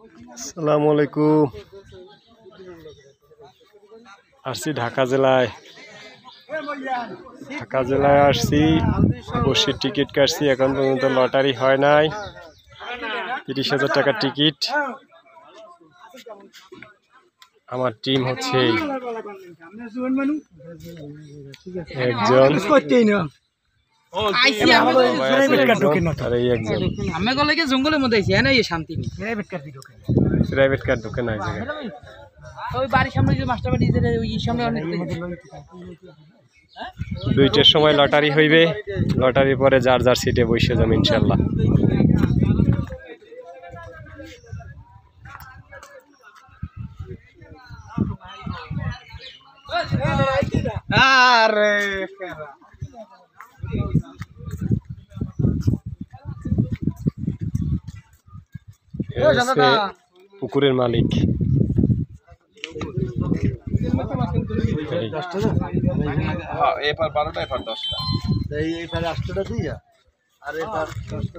আসসালামু আলাইকুম। আসছি ঢাকা জেলায় আসছি, বসে টিকিট কাটছি। এখন পর্যন্ত লটারি হয় নাই। 30,000 টাকার টিকিট। আমার টিম হচ্ছে একজন জঙ্গলের মধ্যে প্রাইভেট কার ঢোকে না ওই বাড়ির সামনে যে মাস্টার বাড়ি ওই সামনে অনেক 2টার সময় লটারি হইবে। লটারির পরে যার যার সিটে বসে যাবে ইনশাল্লাহ। পুকুরের মালিক এবার 12টা এবার 10টা এই 8টা দিয়া আর এবার 10টা